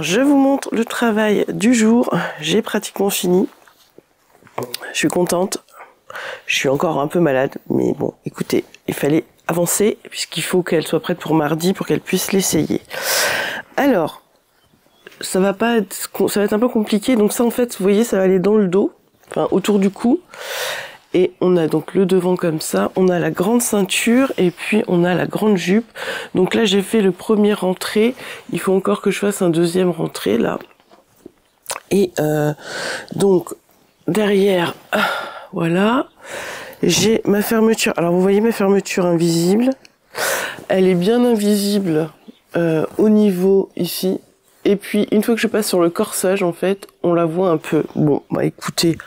je vous montre le travail du jour. J'ai pratiquement fini. Je suis contente. Je suis encore un peu malade, mais bon, écoutez, il fallait avancer puisqu'il faut qu'elle soit prête pour mardi pour qu'elle puisse l'essayer. Alors, ça va être un peu compliqué. Donc ça, en fait, vous voyez, ça va aller dans le dos, enfin autour du cou. Et on a donc le devant comme ça, on a la grande ceinture et puis on a la grande jupe. Donc là j'ai fait le premier rentré, il faut encore que je fasse un deuxième rentré là. Et donc derrière, voilà, j'ai ma fermeture. Alors vous voyez ma fermeture invisible, elle est bien invisible au niveau ici. Et puis une fois que je passe sur le corsage en fait, on la voit un peu. Bon bah écoutez,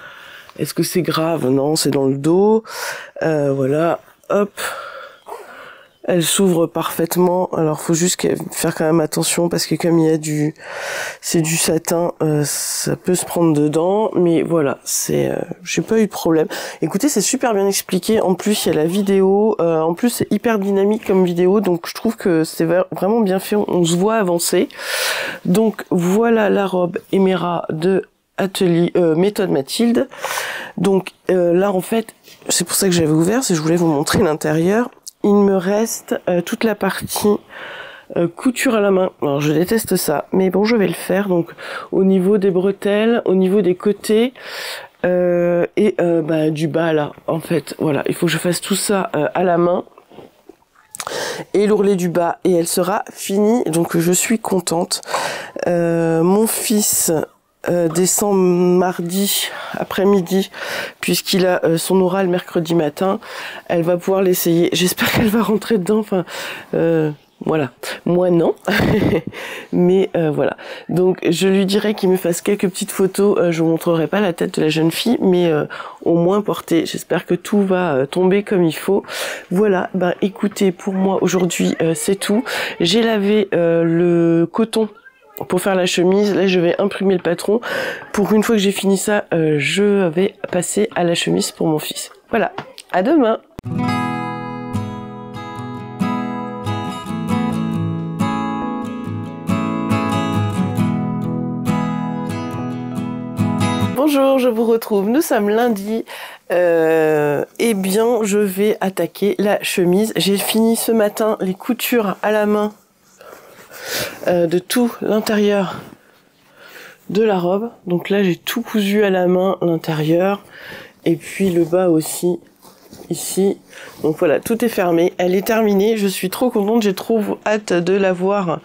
est-ce que c'est grave? Non, c'est dans le dos. Voilà, hop. Elle s'ouvre parfaitement. Alors, faut juste faire quand même attention parce que comme il y a c'est du satin, ça peut se prendre dedans. Mais voilà, j'ai pas eu de problème. Écoutez, c'est super bien expliqué. En plus, il y a la vidéo. En plus, c'est hyper dynamique comme vidéo. Donc, je trouve que c'est vraiment bien fait. On se voit avancer. Donc, voilà la robe Emera de atelier méthode Mathilde. Donc là en fait c'est pour ça que j'avais ouvert, c'est que je voulais vous montrer l'intérieur. Il me reste toute la partie couture à la main. Alors je déteste ça, mais bon je vais le faire. Donc au niveau des bretelles, au niveau des côtés et du bas là en fait. Voilà, il faut que je fasse tout ça à la main. Et l'ourlet du bas et elle sera finie. Donc je suis contente. Mon fils descend mardi après-midi puisqu'il a son oral mercredi matin. Elle va pouvoir l'essayer. J'espère qu'elle va rentrer dedans. Enfin, voilà. Moi non, mais voilà. Donc je lui dirai qu'il me fasse quelques petites photos. Je vous montrerai pas la tête de la jeune fille, mais au moins portée. J'espère que tout va tomber comme il faut. Voilà. Ben écoutez, pour moi aujourd'hui c'est tout. J'ai lavé le coton pour faire la chemise. Là je vais imprimer le patron. Pour une fois que j'ai fini ça, je vais passer à la chemise pour mon fils. Voilà, à demain. Bonjour, je vous retrouve, nous sommes lundi. Eh bien je vais attaquer la chemise. J'ai fini ce matin les coutures à la main de tout l'intérieur de la robe. Donc là j'ai tout cousu à la main, l'intérieur et puis le bas aussi ici. Donc voilà, tout est fermé, elle est terminée. Je suis trop contente, j'ai trop hâte de la voir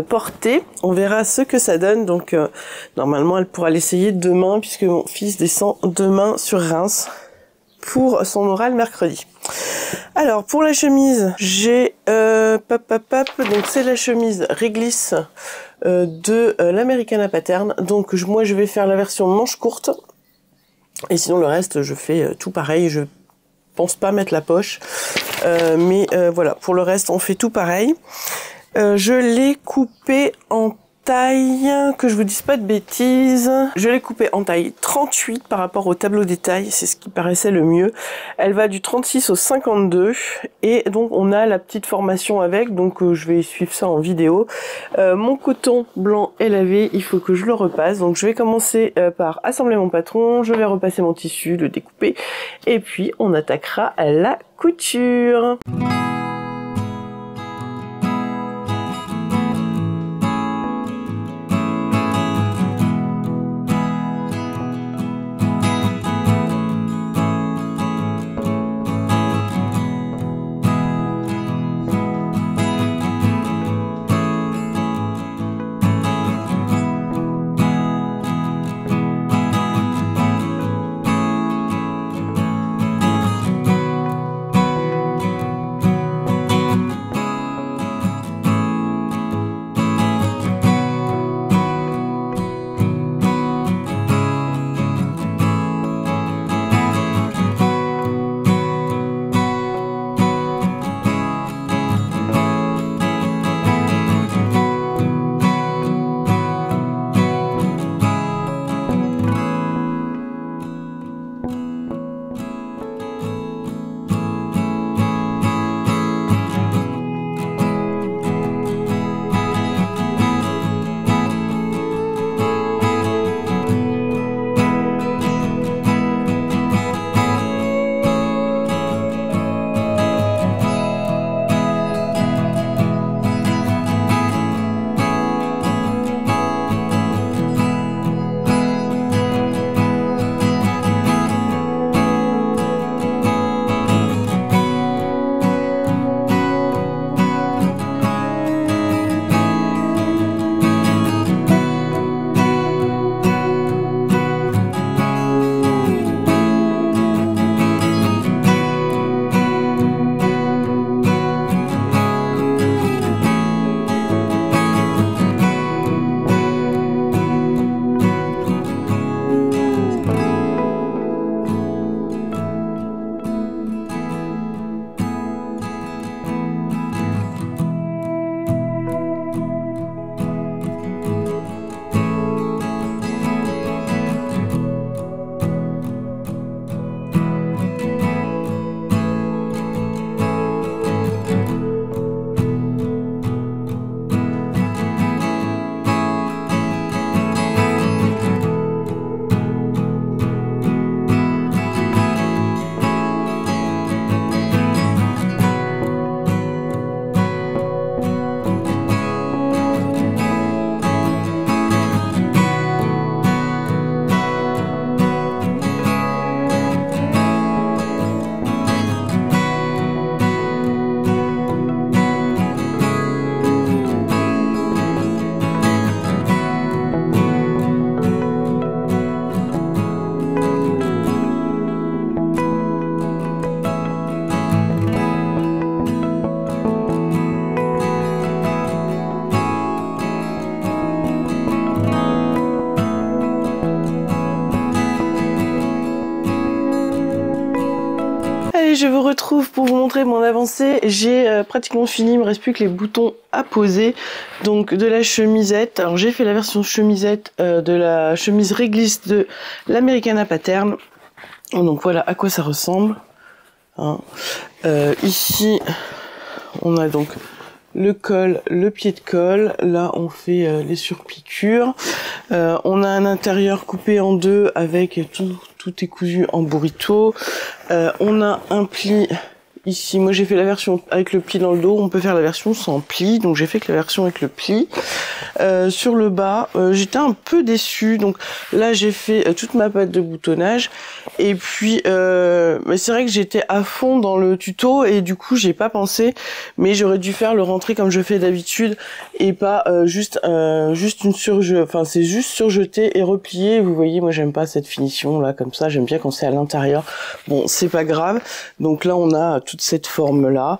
portée. On verra ce que ça donne. Donc normalement elle pourra l'essayer demain puisque mon fils descend demain sur Reims pour son oral mercredi. Alors pour la chemise, j'ai donc c'est la chemise réglisse de l'Americana Pattern. Donc moi je vais faire la version manche courte et sinon le reste je fais tout pareil. Je pense pas mettre la poche, mais voilà, pour le reste on fait tout pareil. Je l'ai coupé en taille, que je vous dise pas de bêtises, je l'ai coupé en taille 38 par rapport au tableau des tailles, c'est ce qui paraissait le mieux. Elle va du 36 au 52 et donc on a la petite formation avec, donc je vais suivre ça en vidéo. Mon coton blanc est lavé, il faut que je le repasse, donc je vais commencer par assembler mon patron, je vais repasser mon tissu, le découper et puis on attaquera la couture. montrer mon avancée. J'ai pratiquement fini, il me reste plus que les boutons à poser. Donc de la chemisette, alors j'ai fait la version chemisette de la chemise réglisse de l'Americana Pattern. Donc voilà à quoi ça ressemble. Hein. Ici, on a donc le col, le pied de col. Là, on fait les surpiqûres. On a un intérieur coupé en deux avec tout est cousu en burrito. On a un pli ici. Moi, j'ai fait la version avec le pli dans le dos. On peut faire la version sans pli. Donc, j'ai fait que la version avec le pli. Sur le bas, j'étais un peu déçue. Donc là, j'ai fait toute ma patte de boutonnage. Et puis, mais c'est vrai que j'étais à fond dans le tuto et du coup, j'ai pas pensé. Mais j'aurais dû faire le rentré comme je fais d'habitude et pas juste une surjeté. Enfin, c'est juste surjeté et replié. Vous voyez, moi, j'aime pas cette finition là comme ça. J'aime bien quand c'est à l'intérieur. Bon, c'est pas grave. Donc là, on a toute cette forme là.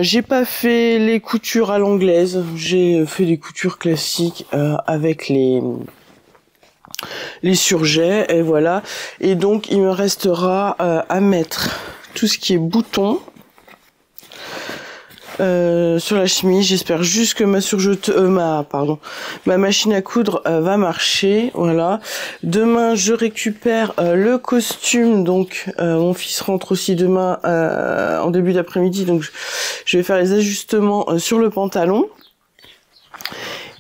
J'ai pas fait les coutures à l'anglaise. J'ai fait des coutures classiques avec les surjets et voilà. Et donc il me restera à mettre tout ce qui est boutons sur la chemise. J'espère juste que ma surjeteuse, ma machine à coudre va marcher. Voilà. Demain je récupère le costume. Donc mon fils rentre aussi demain en début d'après-midi. Donc je vais faire les ajustements sur le pantalon.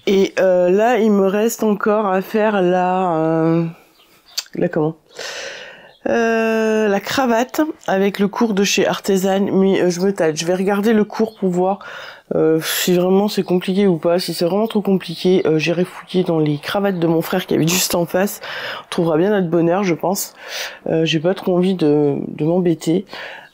Et là, il me reste encore à faire la cravate avec le cours de chez Artisan. Mais je me tâte. Je vais regarder le cours pour voir si vraiment c'est compliqué ou pas. Si c'est vraiment trop compliqué, j'irai fouiller dans les cravates de mon frère qui habite juste en face. On trouvera bien notre bonheur, je pense. J'ai pas trop envie de m'embêter.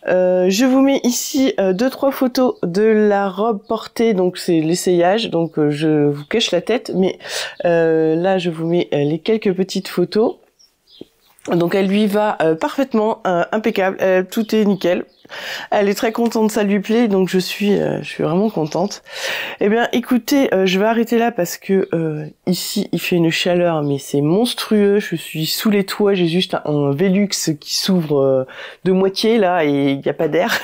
Je vous mets ici 2-3 photos de la robe portée, donc c'est l'essayage, donc je vous cache la tête, mais là je vous mets les quelques petites photos. Donc elle lui va parfaitement, impeccable, tout est nickel. Elle est très contente, ça lui plaît, donc je suis vraiment contente. Eh bien, écoutez, je vais arrêter là parce que ici il fait une chaleur, mais c'est monstrueux. Je suis sous les toits, j'ai juste un Velux qui s'ouvre de moitié là et il n'y a pas d'air.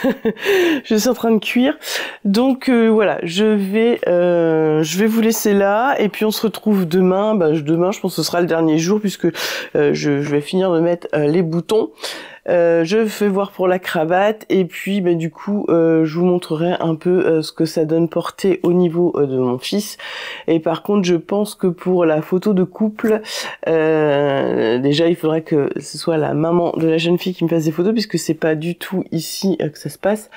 Je suis en train de cuire, donc voilà, je vais vous laisser là et puis on se retrouve demain. Demain, je pense que ce sera le dernier jour puisque je vais finir de mettre les boutons. Je vais voir pour la cravate et puis du coup je vous montrerai un peu ce que ça donne porté au niveau de mon fils. Et par contre je pense que pour la photo de couple déjà il faudrait que ce soit la maman de la jeune fille qui me fasse des photos puisque c'est pas du tout ici que ça se passe.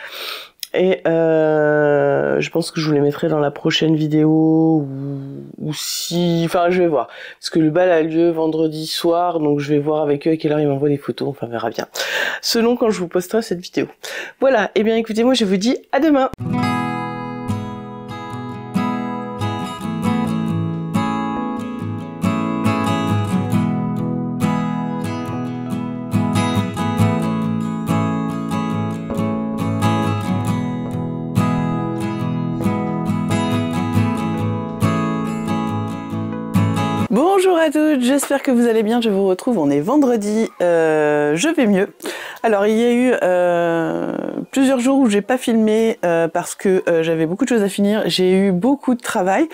Et je pense que je vous les mettrai dans la prochaine vidéo ou si... Enfin, je vais voir. Parce que le bal a lieu vendredi soir, donc je vais voir avec eux à quelle heure ils m'envoient des photos. Enfin, on verra bien. Selon quand je vous posterai cette vidéo. Voilà. Eh bien, écoutez, moi, je vous dis à demain. Bonjour à toutes, j'espère que vous allez bien, je vous retrouve, on est vendredi, je vais mieux. Alors il y a eu plusieurs jours où j'ai pas filmé parce que j'avais beaucoup de choses à finir, j'ai eu beaucoup de travail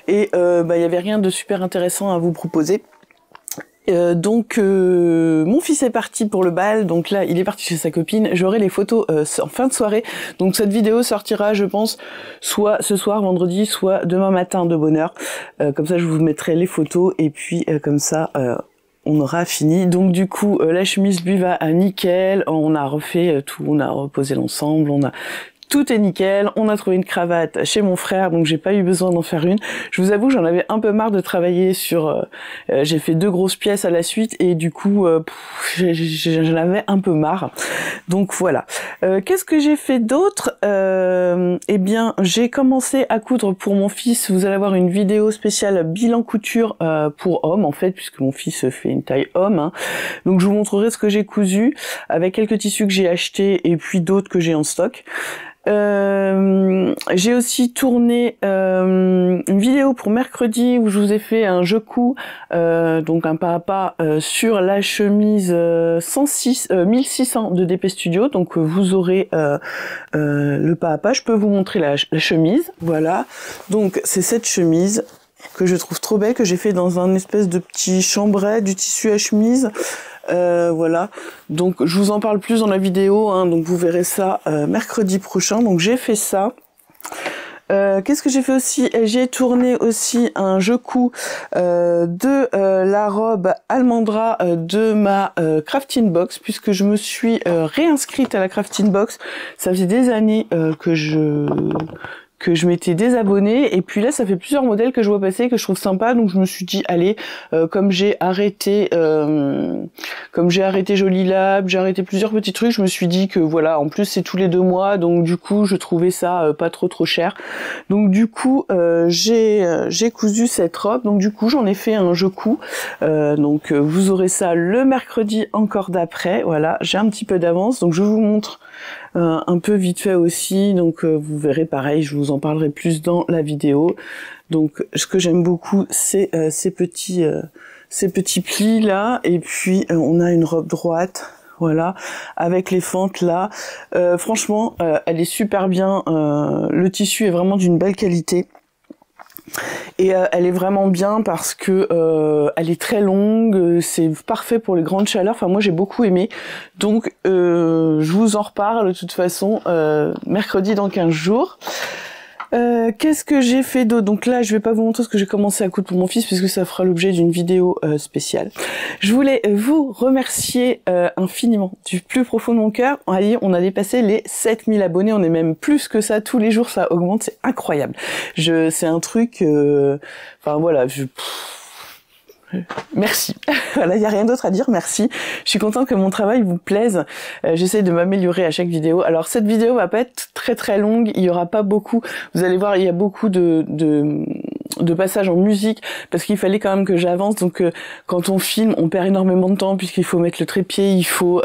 et il y avait rien de super intéressant à vous proposer. Donc mon fils est parti pour le bal, donc là il est parti chez sa copine, j'aurai les photos en fin de soirée, donc cette vidéo sortira je pense soit ce soir vendredi, soit demain matin de bonne heure, comme ça je vous mettrai les photos et puis comme ça on aura fini. Donc du coup la chemise lui va à nickel, on a refait tout, on a reposé l'ensemble, tout est nickel, on a trouvé une cravate chez mon frère, donc j'ai pas eu besoin d'en faire une. Je vous avoue, j'en avais un peu marre de travailler sur... j'ai fait 2 grosses pièces à la suite et du coup, j'en avais un peu marre. Donc voilà. Qu'est-ce que j'ai fait d'autre? Eh bien, j'ai commencé à coudre pour mon fils. Vous allez avoir une vidéo spéciale bilan couture pour homme, en fait, puisque mon fils fait une taille homme. Hein. Donc je vous montrerai ce que j'ai cousu avec quelques tissus que j'ai achetés et puis d'autres que j'ai en stock. J'ai aussi tourné une vidéo pour mercredi où je vous ai fait un je couds, donc un pas à pas sur la chemise 1600 de DP Studio. Donc vous aurez le pas à pas. Je peux vous montrer la chemise. Voilà. Donc c'est cette chemise que je trouve trop belle, que j'ai fait dans un espèce de petit chambray du tissu à chemise. Voilà, donc je vous en parle plus dans la vidéo, hein, donc vous verrez ça mercredi prochain. Donc j'ai fait ça. Qu'est-ce que j'ai fait aussi? J'ai tourné aussi un je couds de la robe Almandra de ma crafting box, puisque je me suis réinscrite à la crafting box. Ça faisait des années que je m'étais désabonnée, et puis là ça fait plusieurs modèles que je vois passer que je trouve sympa, donc je me suis dit allez, comme j'ai arrêté Joli Lab, j'ai arrêté plusieurs petits trucs, je me suis dit que voilà, en plus c'est tous les 2 mois, donc du coup je trouvais ça pas trop cher, donc du coup j'ai cousu cette robe, donc du coup j'en ai fait un je couds, donc vous aurez ça le mercredi encore d'après. Voilà, j'ai un petit peu d'avance, donc je vous montre un peu vite fait aussi, donc vous verrez pareil, je vous en parlerai plus dans la vidéo. Donc ce que j'aime beaucoup, c'est ces petits plis là, et puis on a une robe droite, voilà, avec les fentes là. Franchement, elle est super bien, le tissu est vraiment d'une belle qualité. Et elle est vraiment bien parce que elle est très longue, c'est parfait pour les grandes chaleurs. Enfin moi j'ai beaucoup aimé, donc je vous en reparle de toute façon mercredi dans 15 jours. Qu'est-ce que j'ai fait d'autre? Donc là, je vais pas vous montrer ce que j'ai commencé à coudre pour mon fils, puisque ça fera l'objet d'une vidéo spéciale. Je voulais vous remercier infiniment, du plus profond de mon cœur. Allez, on a dépassé les 7000 abonnés, on est même plus que ça, tous les jours ça augmente, c'est incroyable. C'est un truc... Enfin voilà, merci. Voilà, il n'y a rien d'autre à dire, merci. Je suis contente que mon travail vous plaise. J'essaie de m'améliorer à chaque vidéo. Alors cette vidéo va pas être très longue, il y aura pas beaucoup. Vous allez voir, il y a beaucoup de passages en musique parce qu'il fallait quand même que j'avance. Donc quand on filme, on perd énormément de temps puisqu'il faut mettre le trépied, il faut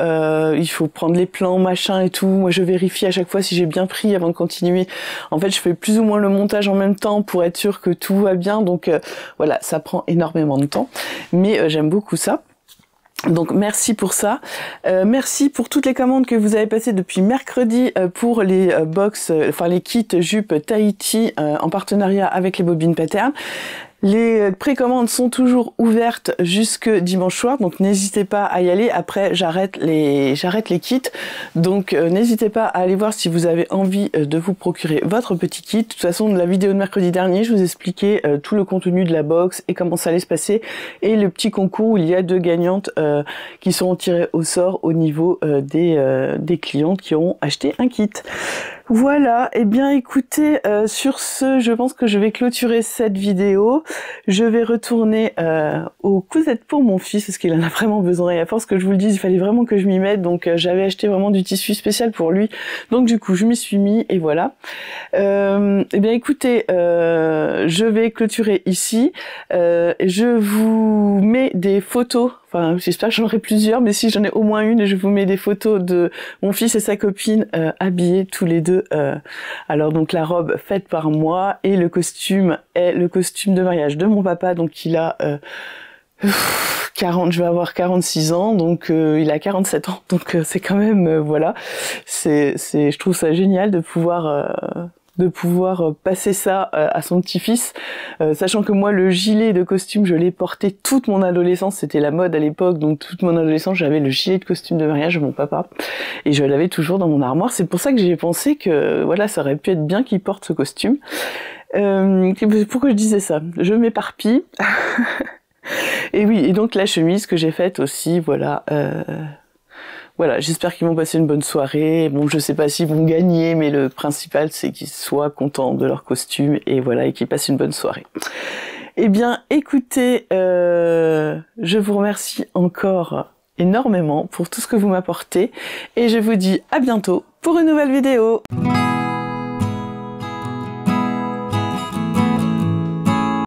prendre les plans, machin et tout. Moi je vérifie à chaque fois si j'ai bien pris avant de continuer. En fait, je fais plus ou moins le montage en même temps pour être sûr que tout va bien. Donc voilà, ça prend énormément de temps. Mais j'aime beaucoup ça. Donc merci pour ça, merci pour toutes les commandes que vous avez passées depuis mercredi pour les box, enfin les kits jupes Tahiti en partenariat avec les Bobines Pattern. Les précommandes sont toujours ouvertes jusque dimanche soir, donc n'hésitez pas à y aller. Après, j'arrête les kits, donc n'hésitez pas à aller voir si vous avez envie de vous procurer votre petit kit. De toute façon, dans la vidéo de mercredi dernier, je vous expliquais tout le contenu de la box et comment ça allait se passer, et le petit concours où il y a 2 gagnantes qui seront tirées au sort au niveau des clientes qui auront acheté un kit. Voilà, et bien écoutez, sur ce, je pense que je vais clôturer cette vidéo. Je vais retourner aux cousettes pour mon fils, parce qu'il en a vraiment besoin, et à force que je vous le dise, il fallait vraiment que je m'y mette, donc j'avais acheté vraiment du tissu spécial pour lui, donc du coup je m'y suis mis, et voilà. Et bien écoutez, je vais clôturer ici, je vous mets des photos. Enfin, j'espère que j'en aurai plusieurs, mais si j'en ai au moins une, je vous mets des photos de mon fils et sa copine habillés tous les deux. Alors donc la robe faite par moi, et le costume est le costume de mariage de mon papa, donc il a 40, je vais avoir 46 ans, donc il a 47 ans, donc c'est quand même voilà, je trouve ça génial de pouvoir passer ça à son petit-fils, sachant que moi le gilet de costume je l'ai porté toute mon adolescence, c'était la mode à l'époque, donc toute mon adolescence j'avais le gilet de costume de mariage de mon papa, et je l'avais toujours dans mon armoire. C'est pour ça que j'ai pensé que voilà, ça aurait pu être bien qu'il porte ce costume. Pourquoi je disais ça? Je m'éparpille. Et oui, et donc la chemise que j'ai faite aussi, voilà. Voilà, j'espère qu'ils vont passer une bonne soirée. Bon, je sais pas s'ils vont gagner, mais le principal, c'est qu'ils soient contents de leur costume, et voilà, et qu'ils passent une bonne soirée. Eh bien, écoutez, je vous remercie encore énormément pour tout ce que vous m'apportez, et je vous dis à bientôt pour une nouvelle vidéo.